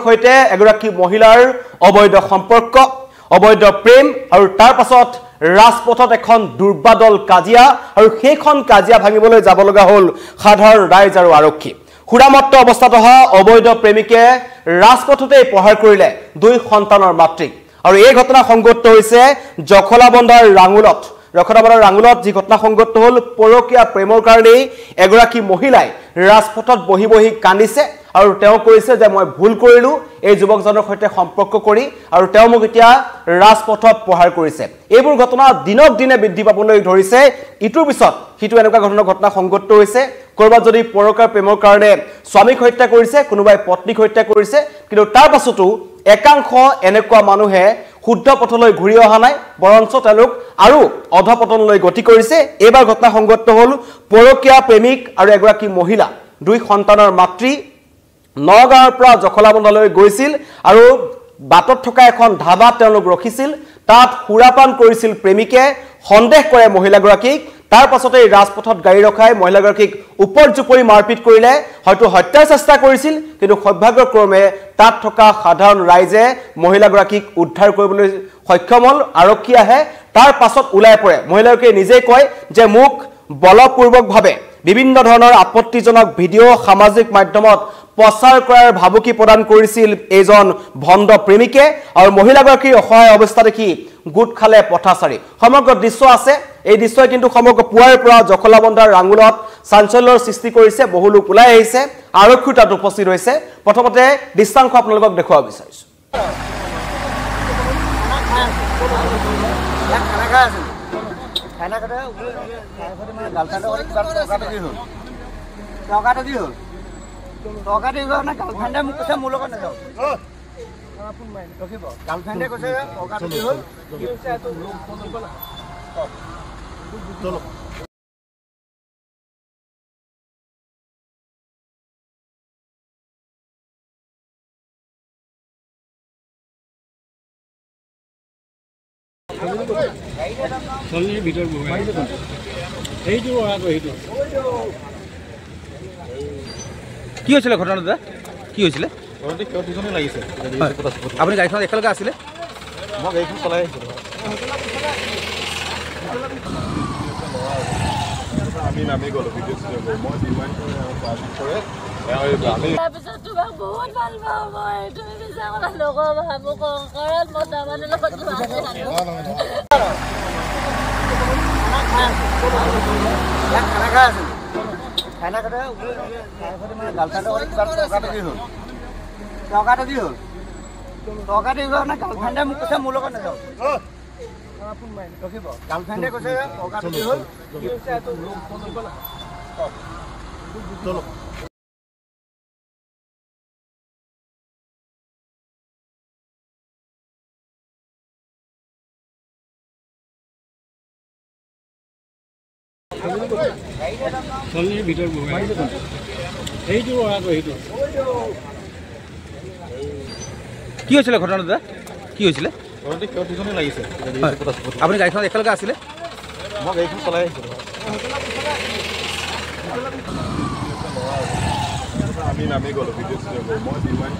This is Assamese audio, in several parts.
সৈতে এগৰাকী মহিলাৰ অবৈধ সম্পৰ্ক অবৈধ প্ৰেম আৰু তাৰ পাছত ৰাজপথত এখন দুৰ্বাদল কাজিয়া আৰু সেইখন কাজিয়া ভাঙিবলৈ যাব লগা হ'ল সাধাৰণ ৰাইজ আৰু আৰক্ষী খুৰামত্ত অৱস্থাত অহা অবৈধ প্ৰেমিকে ৰাজপথতে প্ৰহাৰ কৰিলে দুই সন্তানৰ মাতৃক আৰু এই ঘটনা সংঘটিত হৈছে জখলাবন্ধাৰ ৰাঙুলত যি ঘটনা সংঘটিত হ'ল পৰকীয়া প্ৰেমৰ কাৰণে এগৰাকী মহিলাই ৰাজপথত বহি বহি কান্দিছে আৰু তেওঁ কৈছে যে মই ভুল কৰিলো এই যুৱকজনৰ সৈতে সম্পৰ্ক কৰি আৰু তেওঁ মোক এতিয়া ৰাজপথত প্ৰহাৰ কৰিছে এইবোৰ ঘটনা দিনক দিনে বৃদ্ধি পাবলৈ ধৰিছে ইটোৰ পিছত হিটো এনেকুৱা ঘটনা সংঘটিত হৈছে কৰবাত যদি পৰকীয়া প্ৰেমৰ কাৰণে স্বামীক হত্যা কৰিছে কোনোবাই পত্নীক হত্যা কৰিছে কিন্তু তাৰ পাছতো একাংশ এনেকুৱা মানুহে শুদ্ধ পথলৈ ঘূৰি অহা নাই বৰঞ্চ তেওঁলোক আৰু অধপতনলৈ গতি কৰিছে এইবাৰ ঘটনা সংঘটিত হ'ল পৰকীয়া প্ৰেমিক আৰু এগৰাকী মহিলা দুই সন্তানৰ মাতৃ নগাঁৱৰ পৰা জখলাবন্ধালৈ গৈছিল আৰু বাটত থকা এখন ধাবাত তেওঁলোক ৰখিছিল তাত সুৰাপান কৰিছিল প্ৰেমিকে সন্দেহ কৰে মহিলাগৰাকীক তাৰ পাছতে ৰাজপথত গাড়ী ৰখাই মহিলাগৰাকীক উপৰজুপৰি মাৰপিট কৰিলে হয়তো হত্যাৰ চেষ্টা কৰিছিল কিন্তু সৌভাগ্যক্ৰমে তাত থকা সাধাৰণ ৰাইজে মহিলাগৰাকীক উদ্ধাৰ কৰিবলৈ সক্ষম হ'ল আৰক্ষী আহে তাৰ পাছত ওলাই পৰে মহিলাগৰাকীয়ে নিজে কয় যে মোক বলপূৰ্বকভাৱে বিভিন্ন ধৰণৰ আপত্তিজনক ভিডিঅ' সামাজিক মাধ্যমত প্ৰচাৰ কৰাৰ ভাবুকি প্ৰদান কৰিছিল এজন ভণ্ড প্ৰেমিকে আৰু মহিলাগৰাকীৰ অসহায় অৱস্থা দেখি গুট খালে পথাচাৰী সমগ্ৰ দৃশ্য আছে এই দৃশ্যই কিন্তু সমগ্ৰ পুৱাৰ পৰা জখলাবন্ধাৰ ৰাঙুলত চাঞ্চল্যৰ সৃষ্টি কৰিছে বহু লোক ওলাই আহিছে আৰক্ষী তাত উপস্থিত হৈছে প্ৰথমতে দৃশ্যাংশ আপোনালোকক দেখুৱাব বিচাৰিছো টকা দিব না গাৰ্লফ্ৰেন্ডে মোক কৈছে মোৰ লগত নাযাও ৰখিব গাৰ্লফ্ৰেন্ডে কৈছে টকাটো কি হ'ল কি হৈছে এটো চলো চলিৰ ভিতৰ বহাই এইটো আকৌ এইটো কি হৈছিল ঘটনাটা কি হৈছিল কিয় লাগিছে আপুনি গাড়ীখন একেলগে আছিলে মই গাড়ীখন চলাই আহিছিলোঁ আমি নামি গ'লো ভিডিঅ' চিডিঅ' মই যিমান কৰে তাৰপিছত তোমাক বহুত ভাল পাওঁ মই তুমি পিছা কথা নকবা মোক অংকাৰত মতা মানুহ লগত খানা কথা গাৰ্লফ্ৰেন্ডে কি হ'ল টকাটো কি হ'ল টকা দিব না গাৰ্লফ্ৰেন্ডে মোক কৈছে মোৰ লগত নাযাও ৰখিব গাৰ্লফ্ৰেন্ডে কৈছে টকাটো কি হ'ল কি হৈছে এটো চলো চলিৰ ভিতৰ বহাই এইটো আকৌ এইটো কি হৈছিল ঘটনাটা কি হৈছিলে কিয় লাগিছে আপুনি গাড়ীখন একেলগে আছিলে মই গাড়ীখন চলাই আহিছিলোঁ আমি নামি গ'লো ভিডিঅ' চিডিঅ' মই যিমান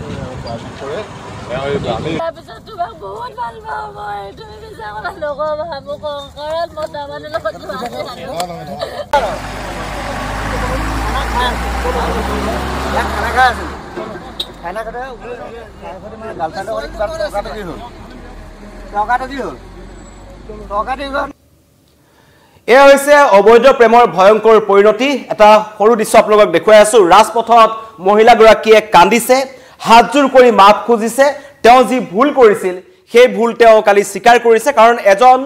কৰে তাৰপিছত তোমাক বহুত ভাল পাওঁ মই তুমি পিছা কথা নকবা মোক অংকাৰত মতা মানুহ লগত খানা কথা গাৰ্লফ্ৰেন্ডে টকাটো কি হ'ল টকাটো কি হ'ল টকা দিব এয়া হৈছে অবৈধ প্ৰেমৰ ভয়ংকৰ পৰিণতি এটা সৰু দৃশ্য আপোনালোকক দেখুৱাই আছো ৰাজপথত মহিলাগৰাকীয়ে কান্দিছে হাতজোৰ কৰি মাফ খুজিছে তেওঁ যি ভুল কৰিছিল সেই ভুল তেওঁ কালি স্বীকাৰ কৰিছে কাৰণ এজন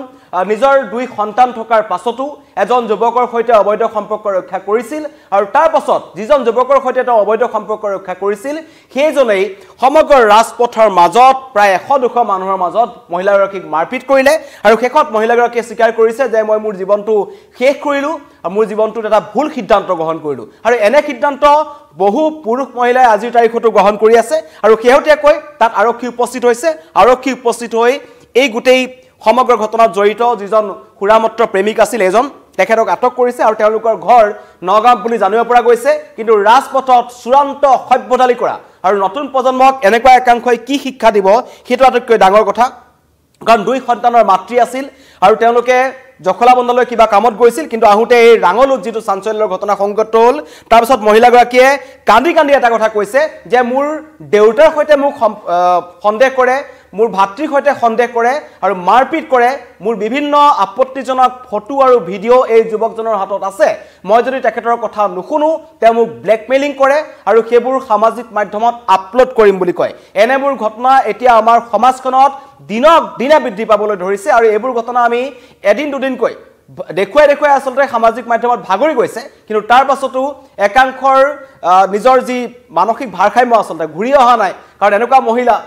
নিজৰ দুই সন্তান থকাৰ পাছতো এজন যুৱকৰ সৈতে অবৈধ সম্পৰ্ক ৰক্ষা কৰিছিল আৰু তাৰ পাছত যিজন যুৱকৰ সৈতে তেওঁ অবৈধ সম্পৰ্ক ৰক্ষা কৰিছিল সেইজনেই সমগ্ৰ ৰাজপথৰ মাজত প্ৰায় 100-200 মানুহৰ মাজত মহিলাগৰাকীক মাৰপিট কৰিলে আৰু শেষত মহিলাগৰাকীয়ে স্বীকাৰ কৰিছে যে মই মোৰ জীৱনটো শেষ কৰিলো আৰু মোৰ জীৱনটোত এটা ভুল সিদ্ধান্ত গ্ৰহণ কৰিলো আৰু এনে সিদ্ধান্ত বহু পুৰুষ মহিলাই আজিৰ তাৰিখতো গ্ৰহণ কৰি আছে আৰু শেহতীয়াকৈ তাত আৰক্ষী উপস্থিত হৈছে আৰক্ষী উপস্থিত হৈ এই গোটেই সমগ্ৰ ঘটনাত জড়িত যিজন খুৰামত্ৰ প্ৰেমিক আছিল এজন তেখেতক আটক কৰিছে আৰু তেওঁলোকৰ ঘৰ নগাঁও বুলি জানিব পৰা গৈছে কিন্তু ৰাজপথত চূড়ান্ত সভ্যতালি কৰা আৰু নতুন প্ৰজন্মক এনেকুৱা একাংশই কি শিক্ষা দিব সেইটো আটাইতকৈ ডাঙৰ কথা কাৰণ দুই সন্তানৰ মাতৃ আছিল আৰু তেওঁলোকে জখলাবন্ধালৈ কিবা কামত গৈছিল কিন্তু আহোঁতে এই ৰাঙলুত যিটো চাঞ্চল্যৰ ঘটনা সংঘটিত হ'ল তাৰপিছত মহিলাগৰাকীয়ে কান্দি কান্দি এটা কথা কৈছে যে মোৰ দেউতাৰ সৈতে মোক সন্দেহ কৰে মোৰ ভাতৃৰ সৈতে সন্দেহ কৰে আৰু মাৰপিট কৰে মোৰ বিভিন্ন আপত্তিজনক ফটো আৰু ভিডিঅ' এই যুৱকজনৰ হাতত আছে মই যদি তেখেতৰ কথা নুশুনো তেওঁ মোক ব্লেকমেইলিং কৰে আৰু সেইবোৰ সামাজিক মাধ্যমত আপলোড কৰিম বুলি কয় এনেবোৰ ঘটনা এতিয়া আমাৰ সমাজখনত দিনক দিনে বৃদ্ধি পাবলৈ ধৰিছে আৰু এইবোৰ ঘটনা আমি এদিন দুদিনকৈ দেখুৱাই আসলতে সামাজিক মাধ্যমত ভাগৰি গৈছে কিন্তু তাৰ পাছতো একাংশৰ নিজৰ যি মানসিক ভাৰসাম্য আসলতে ঘূৰি অহা নাই কাৰণ এনেকুৱা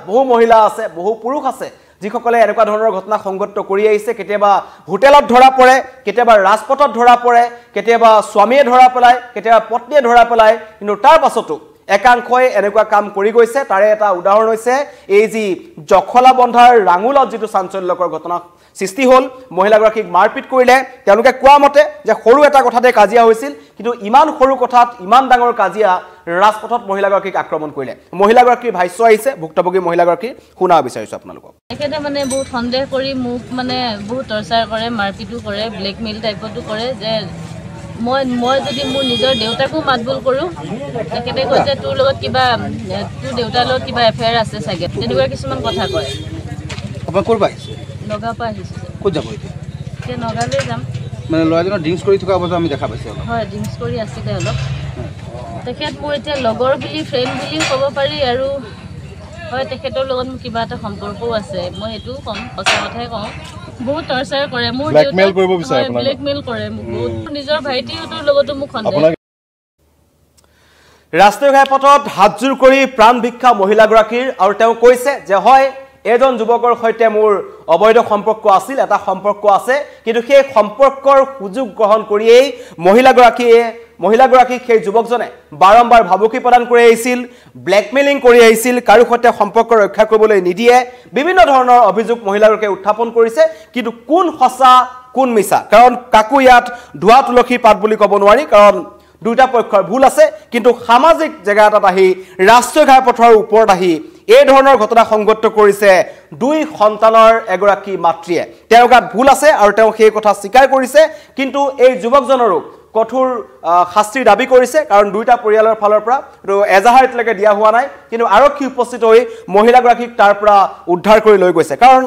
বহু মহিলা আছে বহু পুৰুষ আছে যিসকলে এনেকুৱা ধৰণৰ ঘটনা সংঘটিত কৰি আহিছে কেতিয়াবা হোটেলত ধৰা পৰে কেতিয়াবা ৰাজপথত ধৰা পৰে কেতিয়াবা স্বামীয়ে ধৰা পেলায় কেতিয়াবা পত্নীয়ে ধৰা পেলায় কিন্তু তাৰ পাছতো একাংশই এনেকুৱা কাম কৰি গৈছে তাৰে এটা উদাহৰণ হৈছে এই যি জখলাবন্ধাৰ ৰাঙুলত যিটো চাঞ্চল্যকৰ ঘটনা সৃষ্টি হ'ল মহিলাগৰাকীক মাৰপিট কৰিলে তেওঁলোকে কোৱা মতে যে সৰু এটা কথাতে কাজিয়া হৈছিল কিন্তু ইমান সৰু কথাত ইমান ডাঙৰ কাজিয়া ৰাজপথত মহিলাগৰাকীক আক্ৰমণ কৰিলে মহিলাগৰাকীৰ ভাষ্য আহিছে ভুক্তভোগী মহিলাগৰাকীৰ শুনা বিচাৰিছো আপোনালোকক একেতে মানে বহুত সন্দেহ কৰি মোক মানে বহুত টৰ্চাৰ কৰে মাৰপিটো কৰে ব্লেকমেইল টাইপতো কৰে যে মই যদি মোৰ নিজৰ দেউতাকো মাতবোল কৰোঁ তেখেতে কৈছে তোৰ লগত কিবা তোৰ দেউতাৰ লগত কিবা এফেয়াৰ আছে চাগে তেনেকুৱা কিছুমান কথা কয় আপোনাৰ ক'ৰ পৰা আহিছে নগাঁৱৰ পৰা আহিছোঁ ক'ত যাব এতিয়া নগাঁৱলৈ যাম মানে ল'ৰাজনৰ ড্ৰিংকছ কৰি থকা অৱস্থা আমি দেখা পাইছোঁ হয় ড্ৰিংকছ কৰি আছিলে অলপ তেখেত মোৰ এতিয়া লগৰ বুলি ফ্ৰেণ্ড বুলিও ক'ব পাৰি আৰু হয় তেখেতৰ লগত মোৰ কিবা এটা সম্পৰ্কও আছে মই এইটোও ক'ম সঁচা কথাই কওঁ বহুত টৰ্চাৰ কৰে মোৰ ব্লেকমেইল কৰিব বিচাৰে আপোনাক ব্লেকমেইল কৰে মোক বহুত নিজৰ ভাইটিহঁতৰ লগতো মোক সন্দেহ ৰাষ্ট্ৰীয় ঘাইপথত হাতজোৰ কৰি প্ৰাণ ভিক্ষা মহিলাগৰাকীৰ আৰু তেওঁ কৈছে যে হয় এজন যুৱকৰ সৈতে মোৰ অবৈধ সম্পৰ্ক আছিল এটা সম্পৰ্ক আছে কিন্তু সেই সম্পৰ্কৰ সুযোগ গ্ৰহণ কৰিয়েই মহিলাগৰাকীক সেই যুৱকজনে বাৰম্বাৰ ভাবুকি প্ৰদান কৰি আহিছিল ব্লেকমেইলিং কৰি আহিছিল কাৰো সৈতে সম্পৰ্ক ৰক্ষা কৰিবলৈ নিদিয়ে বিভিন্ন ধৰণৰ অভিযোগ মহিলাগৰাকীয়ে উত্থাপন কৰিছে কিন্তু কোন সঁচা কোন মিছা কাৰণ কাকো ইয়াত ধোৱা তুলসী পাত বুলি ক'ব নোৱাৰি কাৰণ দুটা পক্ষৰ ভুল আছে কিন্তু সামাজিক জেগা এটাত আহি ৰাষ্ট্ৰীয় ঘাইপথৰ ওপৰত আহি এই ধৰণৰ ঘটনা সংঘটিত কৰিছে দুই সন্তানৰ এগৰাকী মাতৃয়ে তেওঁৰ গাত ভুল আছে আৰু তেওঁ সেই কথা স্বীকাৰ কৰিছে কিন্তু এই যুৱকজনৰো কঠোৰ শাস্তিৰ দাবী কৰিছে কাৰণ দুইটা পৰিয়ালৰ ফালৰ পৰা এজাহাৰ এতিয়ালৈকে দিয়া হোৱা নাই কিন্তু আৰক্ষী উপস্থিত হৈ মহিলাগৰাকীক তাৰ পৰা উদ্ধাৰ কৰি লৈ গৈছে কাৰণ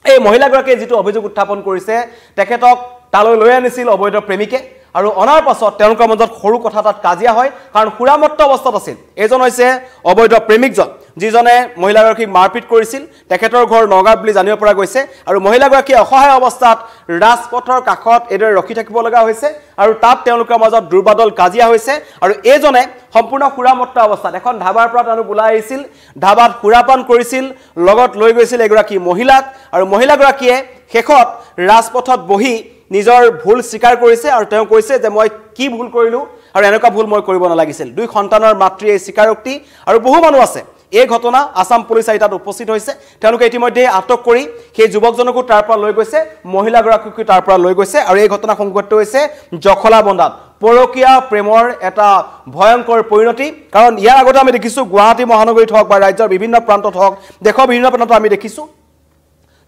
এই মহিলাগৰাকীয়ে যিটো অভিযোগ উত্থাপন কৰিছে তেখেতক তালৈ লৈ আনিছিল অবৈধ প্ৰেমিকে আৰু অনাৰ পাছত তেওঁলোকৰ মাজত সৰু কথা তাত কাজিয়া হয় কাৰণ সুৰামত্ত অৱস্থাত আছিল এজন হৈছে অবৈধ প্ৰেমিকজন যিজনে মহিলাগৰাকীক মাৰপিট কৰিছিল তেখেতৰ ঘৰ নগাঁৱত বুলি জানিব পৰা গৈছে আৰু মহিলাগৰাকী অসহায় অৱস্থাত ৰাজপথৰ কাষত এদৰে ৰখি থাকিব লগা হৈছে আৰু তাত তেওঁলোকৰ মাজত দুৰ্বাদল কাজিয়া হৈছে আৰু এইজনে সম্পূৰ্ণ সুৰামত্ত অৱস্থাত এখন ধাবাৰ পৰা তেওঁলোক ওলাই আহিছিল ধাবাত সুৰাপান কৰিছিল লগত লৈ গৈছিল এগৰাকী মহিলাক আৰু মহিলাগৰাকীয়ে শেষত ৰাজপথত বহি নিজৰ ভুল স্বীকাৰ কৰিছে আৰু তেওঁ কৈছে যে মই কি ভুল কৰিলো আৰু এনেকুৱা ভুল মই কৰিব নালাগিছিল দুই সন্তানৰ মাতৃয়ে স্বীকাৰোক্তি আৰু বহু মানুহ আছে এই ঘটনা আসাম পুলিচ তাত উপস্থিত হৈছে তেওঁলোকে ইতিমধ্যে আটক কৰি সেই যুৱকজনকো তাৰ পৰা লৈ গৈছে মহিলাগৰাকীকো তাৰ পৰা লৈ গৈছে আৰু এই ঘটনা সংঘটিত হৈছে জখলাবন্ধাত পৰকীয়া প্ৰেমৰ এটা ভয়ংকৰ পৰিণতি কাৰণ ইয়াৰ আগতে আমি দেখিছোঁ গুৱাহাটী মহানগৰীত হওক বা ৰাজ্যৰ বিভিন্ন প্ৰান্তত হওক দেশৰ বিভিন্ন প্ৰান্তত আমি দেখিছোঁ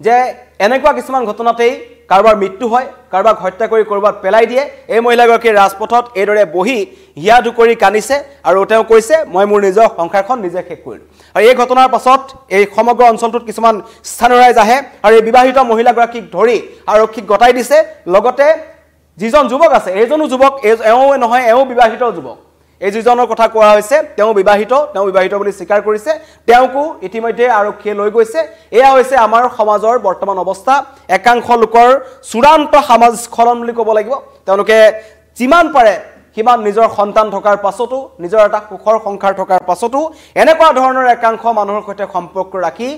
যে এনেকুৱা কিছুমান ঘটনাতেই কাৰোবাৰ মৃত্যু হয় কাৰোবাক হত্যা কৰি কৰবাত পেলাই দিয়ে এই মহিলাগৰাকীৰ ৰাজপথত এইদৰে বহি হিয়া দুকৰি কান্দিছে আৰু তেওঁ কৈছে মই মোৰ নিজৰ সংসাৰখন নিজে শেষ কৰিলোঁ আৰু এই ঘটনাৰ পাছত এই সমগ্ৰ অঞ্চলটোত কিছুমান স্থানীয় ৰাইজ আহে আৰু এই বিবাহিত মহিলাগৰাকীক ধৰি আৰক্ষীক গতাই দিছে লগতে যিজন যুৱক আছে এইজনো যুৱক এওঁ নহয় এওঁ বিবাহিত যুৱক এই যিজনৰ কথা কোৱা হৈছে তেওঁ বিবাহিত বুলি স্বীকাৰ কৰিছে তেওঁকো ইতিমধ্যে আৰক্ষীয়ে লৈ গৈছে এয়া হৈছে আমাৰ সমাজৰ বৰ্তমান অৱস্থা একাংশ লোকৰ চূড়ান্ত সমাজ স্খলন বুলি ক'ব লাগিব তেওঁলোকে যিমান পাৰে সিমান নিজৰ সন্তান থকাৰ পাছতো নিজৰ এটা সুখৰ সংসাৰ থকাৰ পাছতো এনেকুৱা ধৰণৰ একাংশ মানুহৰ সৈতে সম্পৰ্ক ৰাখি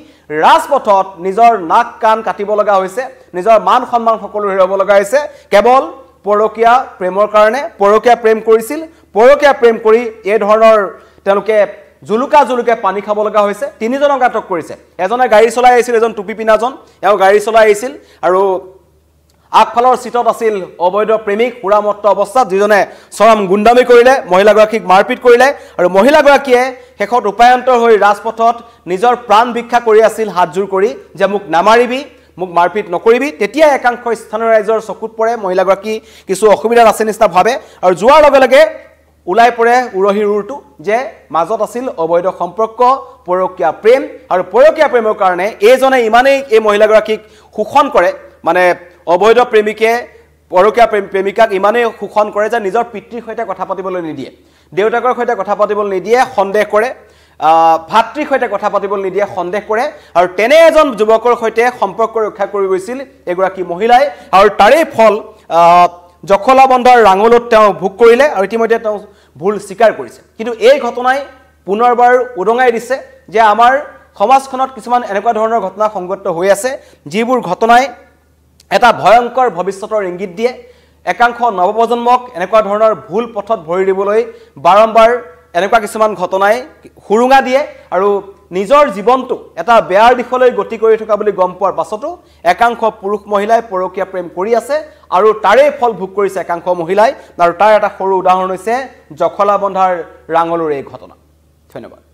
ৰাজপথত নিজৰ নাক কাণ কাটিব লগা হৈছে নিজৰ মান সন্মান সকলো হেৰুৱাব লগা হৈছে কেৱল পৰকীয়া প্ৰেমৰ কাৰণে পৰকীয়া প্ৰেম কৰিছিল পৰকীয়া প্ৰেম কৰি এই ধৰণৰ তেওঁলোকে জুলুকে পানী খাব লগা হৈছে তিনিজনক আটক কৰিছে এজনে গাড়ী চলাই আহিছিল এজন টুপি পিনাজন এওঁ গাড়ী চলাই আহিছিল আৰু আগফালৰ চিটত আছিল অবৈধ প্ৰেমিক সুৰামত্ত অৱস্থাত যিজনে চৰম গুণ্ডামি কৰিলে মহিলাগৰাকীক মাৰপিট কৰিলে আৰু মহিলাগৰাকীয়ে শেষত উপায়ন্তৰ হৈ ৰাজপথত নিজৰ প্ৰাণ ভিক্ষা কৰি আছিল হাতজোৰ কৰি যে মোক নামাৰিবি মোক মাৰপিট নকৰিবি তেতিয়া একাংশ স্থানীয় ৰাইজৰ চকুত পৰে মহিলাগৰাকী কিছু অসুবিধাত আছে নিচিনা ভাবে আৰু যোৱাৰ লগে লগে ওলাই পৰে উৰহীৰ উৰটো যে মাজত আছিল অবৈধ সম্পৰ্ক পৰকীয়া প্ৰেম আৰু পৰকীয়া প্ৰেমৰ কাৰণে এইজনে ইমানেই এই মহিলাগৰাকীক শোষণ কৰে মানে অবৈধ প্ৰেমিকে পৰকীয়া প্ৰেমিকাক ইমানেই শোষণ কৰে যে নিজৰ পিতৃৰ সৈতে কথা পাতিবলৈ নিদিয়ে দেউতাকৰ সৈতে কথা পাতিবলৈ নিদিয়ে সন্দেহ কৰে ভাতৃৰ সৈতে কথা পাতিবলৈ নিদিয়ে সন্দেহ কৰে আৰু তেনে এজন যুৱকৰ সৈতে সম্পৰ্ক ৰক্ষা কৰি গৈছিল এগৰাকী মহিলাই আৰু তাৰে ফল জখলাবন্ধাৰ ৰাঙলত তেওঁ ভোগ কৰিলে আৰু ইতিমধ্যে তেওঁ ভুল স্বীকাৰ কৰিছে কিন্তু এই ঘটনাই পুনৰবাৰ উদঙাই দিছে যে আমাৰ সমাজখনত কিছুমান এনেকুৱা ধৰণৰ ঘটনা সংঘটিত হৈ আছে যিবোৰ ঘটনাই এটা ভয়ংকৰ ভৱিষ্যতৰ ইংগিত দিয়ে একাংশ নৱপ্ৰজন্মক এনেকুৱা ধৰণৰ ভুল পথত ভৰি দিবলৈ বাৰম্বাৰ এনেকুৱা কিছুমান ঘটনাই হুৰুঙা দিয়ে আৰু নিজৰ জীৱনটো এটা বেয়াৰ দিশলৈ গতি কৰি থকা বুলি গম পোৱাৰ পাছতো একাংশ পুৰুষ মহিলাই পৰকীয়া প্ৰেম কৰি আছে আৰু তাৰে ফল ভোগ কৰিছে একাংশ মহিলাই আৰু তাৰ এটা সৰু উদাহৰণ হৈছে জখলাবন্ধাৰ ৰাঙলৰ এই ঘটনা ধন্যবাদ